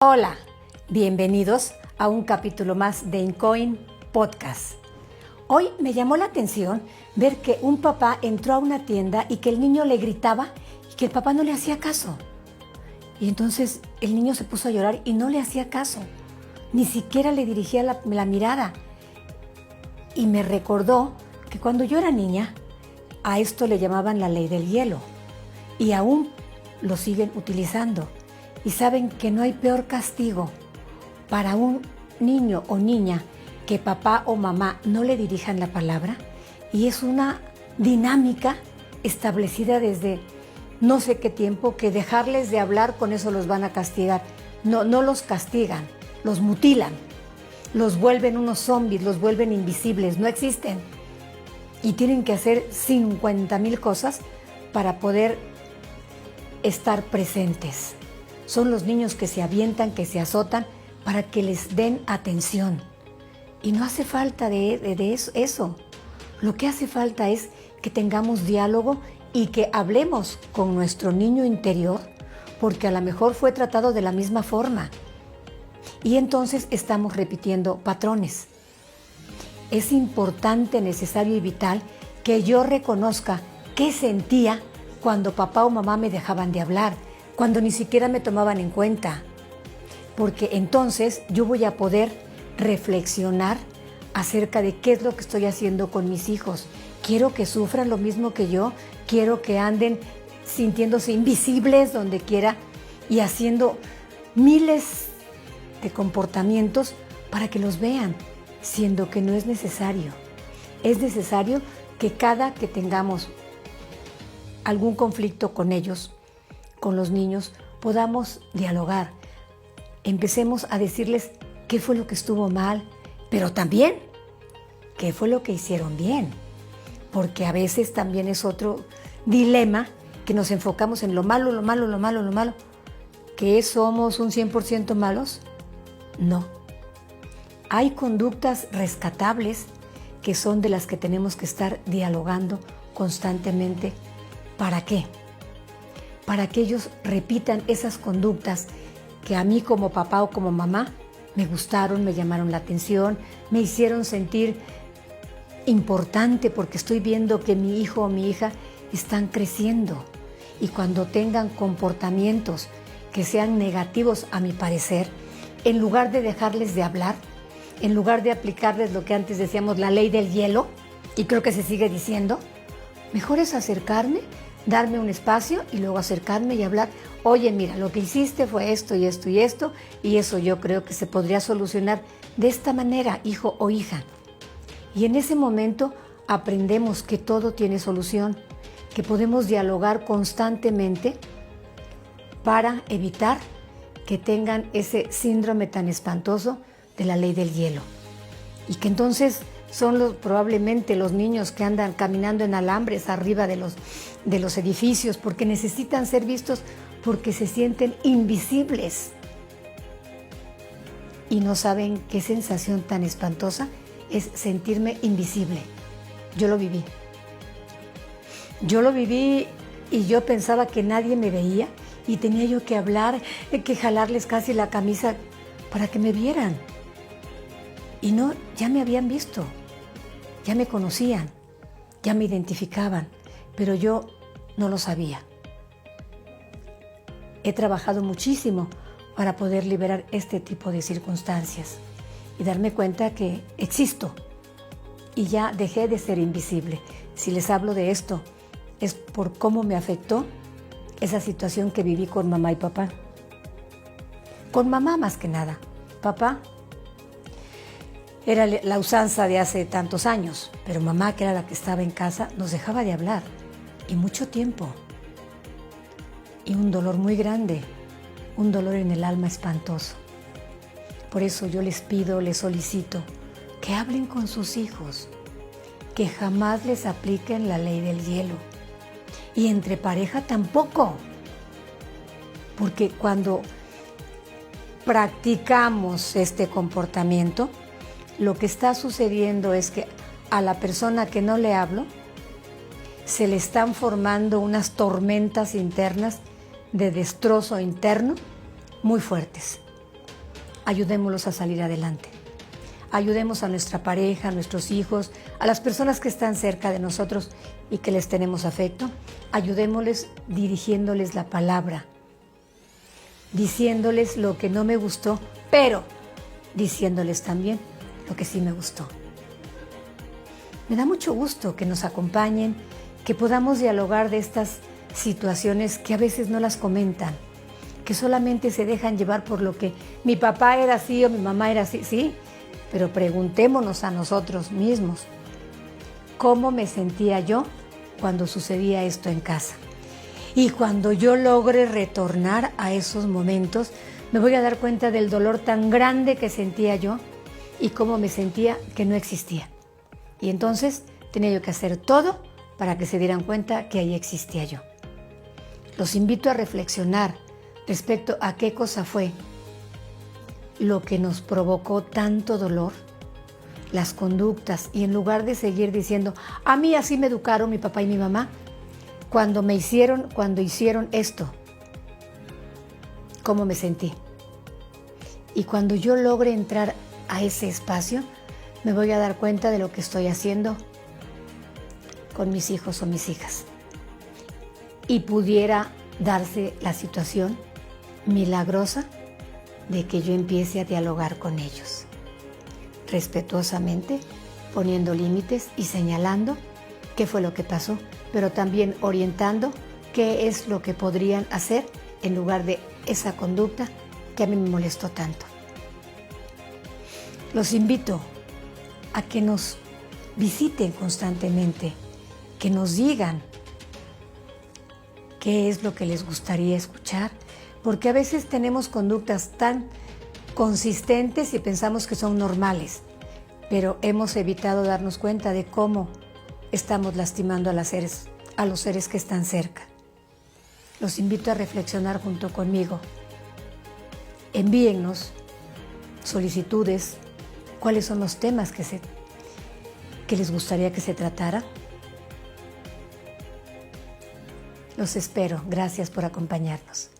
Hola, bienvenidos a un capítulo más de Incoin Podcast. Hoy me llamó la atención ver que un papá entró a una tienda y que el niño le gritaba y que el papá no le hacía caso. Y entonces el niño se puso a llorar y no le hacía caso, ni siquiera le dirigía la mirada. Y me recordó que cuando yo era niña, a esto le llamaban la ley del hielo y aún lo siguen utilizando. Y saben que no hay peor castigo para un niño o niña que papá o mamá no le dirijan la palabra, y es una dinámica establecida desde no sé qué tiempo, que dejarles de hablar, con eso los van a castigar. No los castigan, los mutilan, los vuelven unos zombies, los vuelven invisibles, no existen. Y tienen que hacer 50,000 cosas para poder estar presentes. Son los niños que se avientan, que se azotan para que les den atención. Y no hace falta de eso. Lo que hace falta es que tengamos diálogo y que hablemos con nuestro niño interior, porque a lo mejor fue tratado de la misma forma. Y entonces estamos repitiendo patrones. Es importante, necesario y vital que yo reconozca qué sentía cuando papá o mamá me dejaban de hablar, cuando ni siquiera me tomaban en cuenta, porque entonces yo voy a poder reflexionar acerca de qué es lo que estoy haciendo con mis hijos. Quiero que sufran lo mismo que yo, quiero que anden sintiéndose invisibles donde quiera y haciendo miles de comportamientos para que los vean, siendo que no es necesario. Es necesario que cada que tengamos algún conflicto con ellos, con los niños, podamos dialogar. Empecemos a decirles qué fue lo que estuvo mal, pero también qué fue lo que hicieron bien. Porque a veces también es otro dilema que nos enfocamos en lo malo. ¿Que somos un 100% malos? No. Hay conductas rescatables que son de las que tenemos que estar dialogando constantemente. ¿Para qué? Para que ellos repitan esas conductas que a mí como papá o como mamá me gustaron, me llamaron la atención, me hicieron sentir importante porque estoy viendo que mi hijo o mi hija están creciendo. Y cuando tengan comportamientos que sean negativos a mi parecer, en lugar de dejarles de hablar, en lugar de aplicarles lo que antes decíamos la ley del hielo, y creo que se sigue diciendo, mejor es acercarme, darme un espacio y luego acercarme y hablar. Oye, mira, lo que hiciste fue esto y esto y esto, y eso yo creo que se podría solucionar de esta manera, hijo o hija. Y en ese momento aprendemos que todo tiene solución, que podemos dialogar constantemente para evitar que tengan ese síndrome tan espantoso de la ley del hielo. Y que entonces son probablemente los niños que andan caminando en alambres arriba de los edificios porque necesitan ser vistos, porque se sienten invisibles. Y no saben qué sensación tan espantosa es sentirme invisible. Yo lo viví. Y yo pensaba que nadie me veía y tenía yo que hablar, que jalarles casi la camisa para que me vieran. Y no, ya me habían visto. Ya me conocían, ya me identificaban, pero yo no lo sabía. He trabajado muchísimo para poder liberar este tipo de circunstancias y darme cuenta que existo y ya dejé de ser invisible. Si les hablo de esto, es por cómo me afectó esa situación que viví con mamá y papá. Con mamá más que nada. Papá era la usanza de hace tantos años, pero mamá, que era la que estaba en casa, nos dejaba de hablar, y mucho tiempo. Y un dolor muy grande, un dolor en el alma espantoso. Por eso yo les pido, les solicito, que hablen con sus hijos, que jamás les apliquen la ley del hielo. Y entre pareja tampoco. Porque cuando practicamos este comportamiento, lo que está sucediendo es que a la persona que no le hablo se le están formando unas tormentas internas de destrozo interno muy fuertes. ayudémoslos a salir adelante. Ayudemos a nuestra pareja, a nuestros hijos, a las personas que están cerca de nosotros y que les tenemos afecto. Ayudémosles dirigiéndoles la palabra, diciéndoles lo que no me gustó, pero diciéndoles también lo que sí me gustó. Me da mucho gusto que nos acompañen, que podamos dialogar de estas situaciones que a veces no las comentan, que solamente se dejan llevar por lo que mi papá era así o mi mamá era así, sí, pero preguntémonos a nosotros mismos, ¿cómo me sentía yo cuando sucedía esto en casa? Y cuando yo logre retornar a esos momentos, me voy a dar cuenta del dolor tan grande que sentía yo y cómo me sentía que no existía. Y entonces tenía yo que hacer todo para que se dieran cuenta que ahí existía yo. Los invito a reflexionar respecto a qué cosa fue lo que nos provocó tanto dolor, las conductas, y en lugar de seguir diciendo, a mí así me educaron mi papá y mi mamá, cuando hicieron esto, ¿cómo me sentí? Y cuando yo logre entrar a ese espacio, me voy a dar cuenta de lo que estoy haciendo con mis hijos o mis hijas. Y pudiera darse la situación milagrosa de que yo empiece a dialogar con ellos, respetuosamente, poniendo límites y señalando qué fue lo que pasó, pero también orientando qué es lo que podrían hacer en lugar de esa conducta que a mí me molestó tanto. Los invito a que nos visiten constantemente, que nos digan qué es lo que les gustaría escuchar, porque a veces tenemos conductas tan consistentes y pensamos que son normales, pero hemos evitado darnos cuenta de cómo estamos lastimando a los seres que están cerca. Los invito a reflexionar junto conmigo. Envíennos solicitudes, cuáles son los temas que les gustaría que se tratara. Los espero. Gracias por acompañarnos.